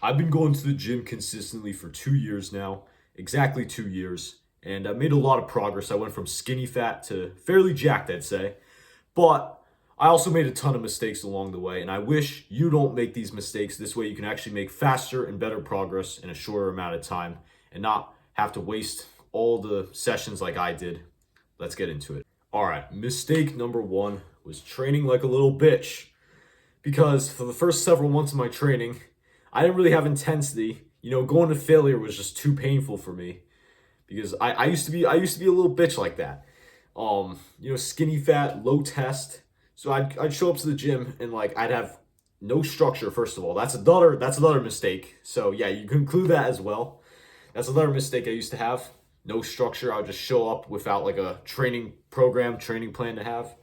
I've been going to the gym consistently for 2 years now, exactly 2 years, and I made a lot of progress. I went from skinny fat to fairly jacked, I'd say. But I also made a ton of mistakes along the way, and I wish you don't make these mistakes. This way, you can actually make faster and better progress in a shorter amount of time and not have to waste all the sessions like I did. Let's get into it. All right, mistake number one was training like a little bitch because for the first several months of my training, I didn't really have intensity. Going to failure was just too painful for me because I used to be a little bitch like that. Skinny fat, low test. So I'd show up to the gym and like I'd have no structure. First of all, that's another mistake. So yeah, you can include that as well. That's another mistake I used to have. No structure. I would just show up without like a training program, training plan to have.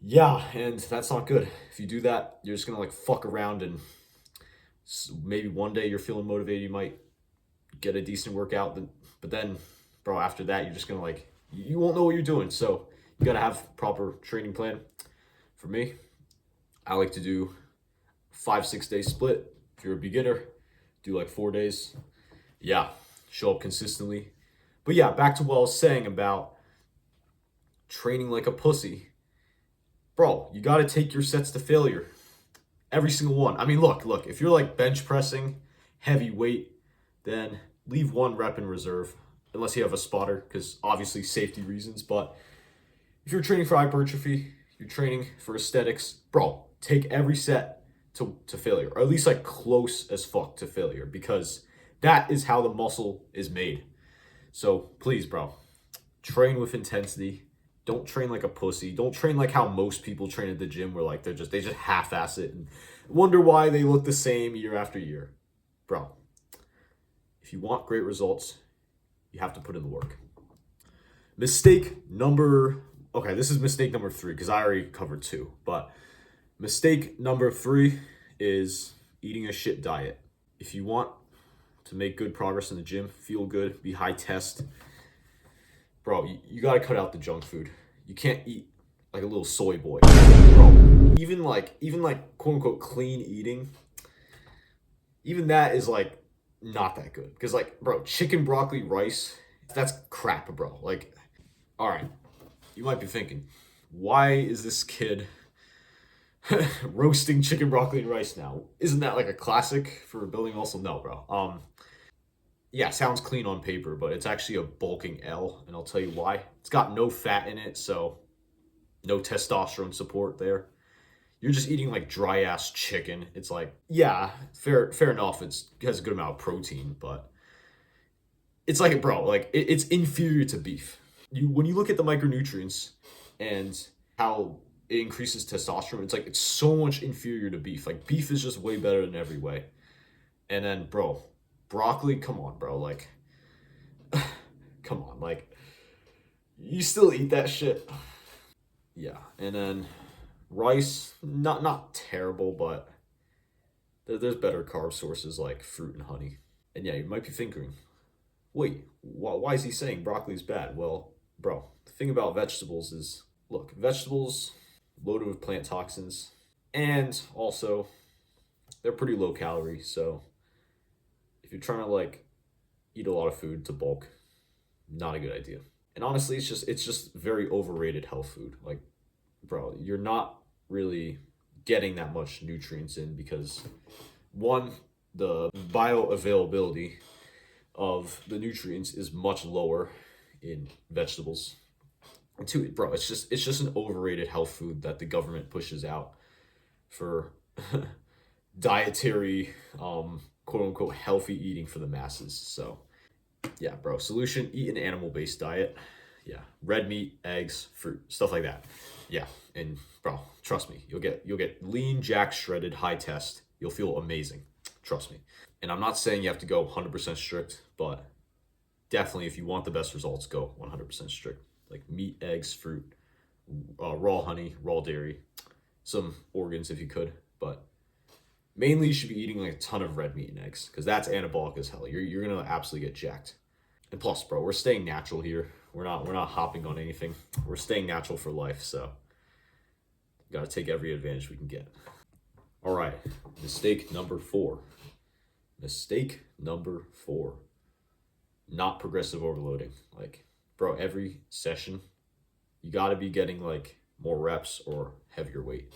Yeah, and that's not good. If you do that, you're just gonna like fuck around and maybe one day you're feeling motivated, you might get a decent workout. But then, bro, after that, you're just gonna like you won't know what you're doing. So you gotta have proper training plan. For me, I like to do 5-6 day split. If you're a beginner, do like 4 days. Yeah, show up consistently. But yeah, back to what I was saying about training like a pussy. Bro, you gotta take your sets to failure. Every single one. I mean, look, if you're like bench pressing heavy weight, then leave one rep in reserve unless you have a spotter, because obviously safety reasons. But if you're training for hypertrophy, you're training for aesthetics, bro, take every set to failure, or at least like close as fuck to failure, because that is how the muscle is made. So please, bro, train with intensity. Don't train like a pussy. Don't train like how most people train at the gym, where like they just half-ass it and wonder why they look the same year after year. Bro, if you want great results, you have to put in the work. Mistake number Okay, this is mistake number three because I already covered two. But mistake number three is eating a shit diet. If you want to make good progress in the gym, feel good, be high test, bro, you gotta cut out the junk food. You can't eat like a little soy boy, bro. Even like quote unquote clean eating, even that is like not that good. Because like, bro, chicken, broccoli, rice, that's crap, bro. Like, all right, you might be thinking, why is this kid roasting chicken, broccoli, and rice now? Isn't that like a classic for building muscle? No, bro. Yeah, sounds clean on paper, but it's actually a bulking L, and I'll tell you why. It's got no fat in it, so no testosterone support there. You're just eating like dry ass chicken. It's like, yeah, fair enough. It has a good amount of protein, but it's like, bro, like it's inferior to beef. When you look at the micronutrients and how it increases testosterone, it's like it's so much inferior to beef. Like beef is just way better in every way. And then, bro, broccoli, come on, bro, like, come on, like, you still eat that shit? Yeah, and then rice, not terrible, but there's better carb sources like fruit and honey. And yeah, you might be thinking, wait, why is he saying broccoli's bad? Well, bro, the thing about vegetables is, look, vegetables loaded with plant toxins, and also they're pretty low calorie. So if you're trying to like eat a lot of food to bulk, not a good idea. And honestly, it's just very overrated health food. Like, bro, you're not really getting that much nutrients in because one, the bioavailability of the nutrients is much lower in vegetables. And two, bro, it's just an overrated health food that the government pushes out for dietary quote unquote healthy eating for the masses. So yeah, bro, solution, eat an animal-based diet. Yeah, red meat, eggs, fruit, stuff like that. Yeah, and bro, trust me, you'll get lean, jack, shredded, high test. You'll feel amazing. Trust me. And I'm not saying you have to go 100% strict, but definitely if you want the best results, go 100% strict. Like meat, eggs, fruit, raw honey, raw dairy, some organs if you could, but mainly you should be eating like a ton of red meat and eggs because that's anabolic as hell. You're gonna absolutely get jacked. And plus, bro, we're staying natural here. We're not hopping on anything. We're staying natural for life, so gotta take every advantage we can get. All right, mistake number four. Mistake number 4, not progressive overloading. Like, bro, every session, you got to be getting like more reps or heavier weight.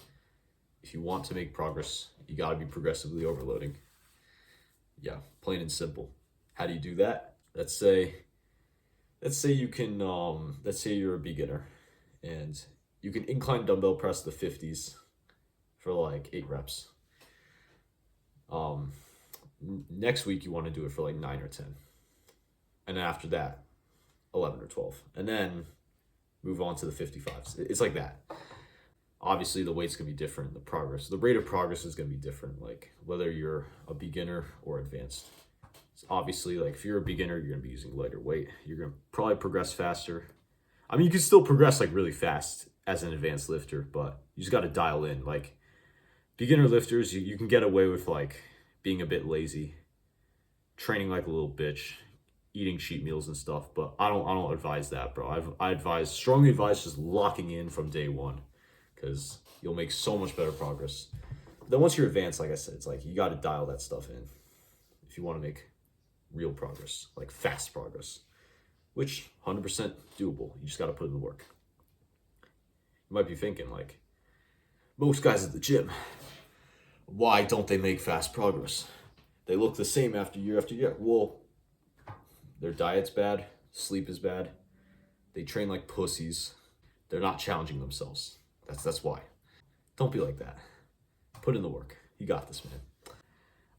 If you want to make progress, you got to be progressively overloading. Yeah, plain and simple. How do you do that? Let's say you can let's say you're a beginner and you can incline dumbbell press the 50s for like 8 reps. Um Next week you want to do it for like 9 or 10. And then after that, 11 or 12. And then move on to the 55s. It's like that. Obviously the weight's going to be different, the rate of progress is going to be different, like whether you're a beginner or advanced. Obviously, like if you're a beginner, you're gonna be using lighter weight. You're gonna probably progress faster. I mean, you can still progress like really fast as an advanced lifter, but you just got to dial in. Like beginner lifters, you can get away with like being a bit lazy, training like a little bitch, eating cheat meals and stuff. But I don't advise that, bro. I strongly advise just locking in from day one, because you'll make so much better progress. Then once you're advanced, like I said, it's like you got to dial that stuff in if you want to make real progress, like fast progress, which 100% doable. You just got to put in the work. You might be thinking like, most guys at the gym, why don't they make fast progress? They look the same after year. Well, their diet's bad, sleep is bad, they train like pussies, they're not challenging themselves. That's why. Don't be like that. Put in the work. You got this, man.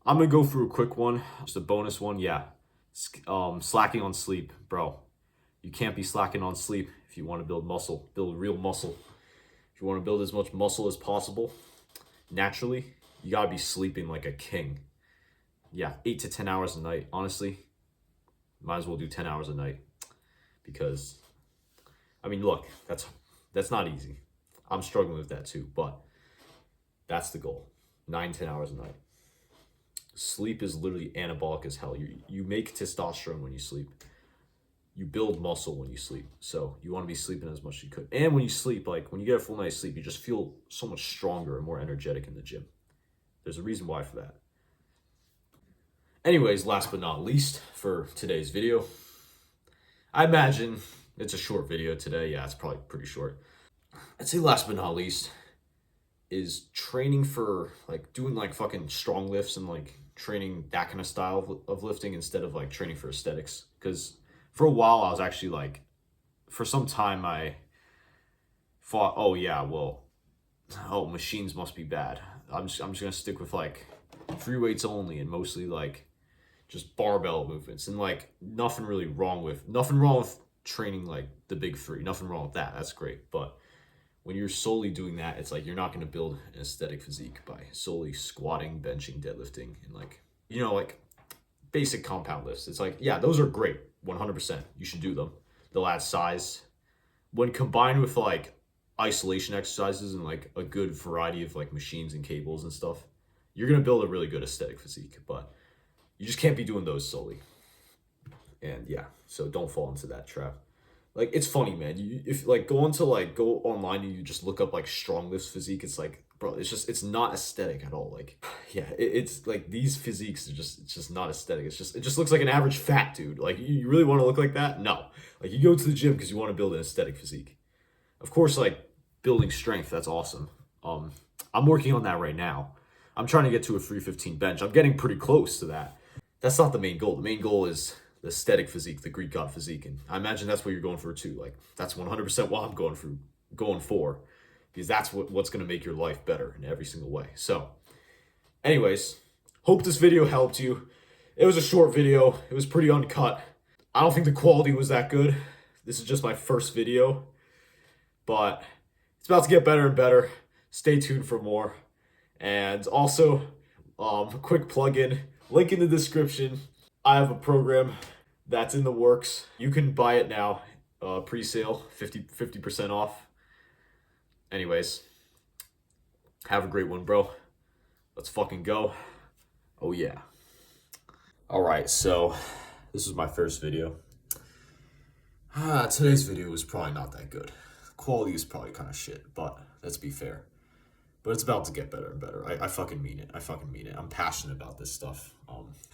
I'm gonna go through a quick one, just a bonus one. Yeah, slacking on sleep, bro. You can't be slacking on sleep if you want to build muscle, build real muscle. If you want to build as much muscle as possible, naturally, you gotta be sleeping like a king. Yeah, 8 to 10 hours a night. Honestly, might as well do 10 hours a night, because, I mean, look, that's not easy. I'm struggling with that too, but that's the goal. 9-10 hours a night. Sleep is literally anabolic as hell. You make testosterone when you sleep. You build muscle when you sleep. So you want to be sleeping as much as you could. And when you sleep, like when you get a full night's sleep, you just feel so much stronger and more energetic in the gym. There's a reason why for that. Anyways, last but not least for today's video, I imagine it's a short video today. Yeah, it's probably pretty short. I'd say last but not least is training for like doing like fucking strong lifts and like training that kind of style of lifting instead of like training for aesthetics. Because for a while I was actually like, for some time I thought, oh yeah, well, oh, machines must be bad. I'm just gonna stick with like free weights only and mostly like just barbell movements, and like nothing wrong with training like the big three. Nothing wrong with that. That's great. But when you're solely doing that, it's like you're not going to build an aesthetic physique by solely squatting, benching, deadlifting, and like, you know, like basic compound lifts. It's like, yeah, those are great. 100%. You should do them. They'll add size. When combined with like isolation exercises and like a good variety of like machines and cables and stuff, you're going to build a really good aesthetic physique. But you just can't be doing those solely. And yeah, so don't fall into that trap. Like, it's funny, man. If like go online and you just look up like strong lifts physique, it's like, bro, it's not aesthetic at all. Like, yeah, it's like these physiques are it's just not aesthetic. It just looks like an average fat dude. Like, you really want to look like that? No. Like, you go to the gym because you want to build an aesthetic physique. Of course, like building strength, that's awesome. I'm working on that right now. I'm trying to get to a 315 bench. I'm getting pretty close to that. That's not the main goal. The main goal is the aesthetic physique, the Greek god physique. And I imagine that's what you're going for too. Like, that's 100% what I'm going for, because that's what's going to make your life better in every single way. So anyways, hope this video helped you. It was a short video. It was pretty uncut. I don't think the quality was that good. This is just my first video, but it's about to get better and better. Stay tuned for more. And also, quick plug-in, link in the description. I have a program that's in the works. You can buy it now, pre-sale, 50% off. Anyways, have a great one, bro. Let's fucking go. Oh yeah. All right, so this is my first video. Today's video was probably not that good. The quality is probably kind of shit, but let's be fair. but it's about to get better and better. I fucking mean it. I fucking mean it. I'm passionate about this stuff.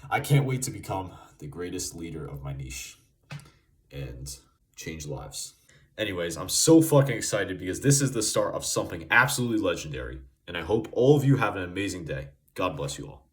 I can't wait to become the greatest leader of my niche and change lives. Anyways, I'm so fucking excited because this is the start of something absolutely legendary. And I hope all of you have an amazing day. God bless you all.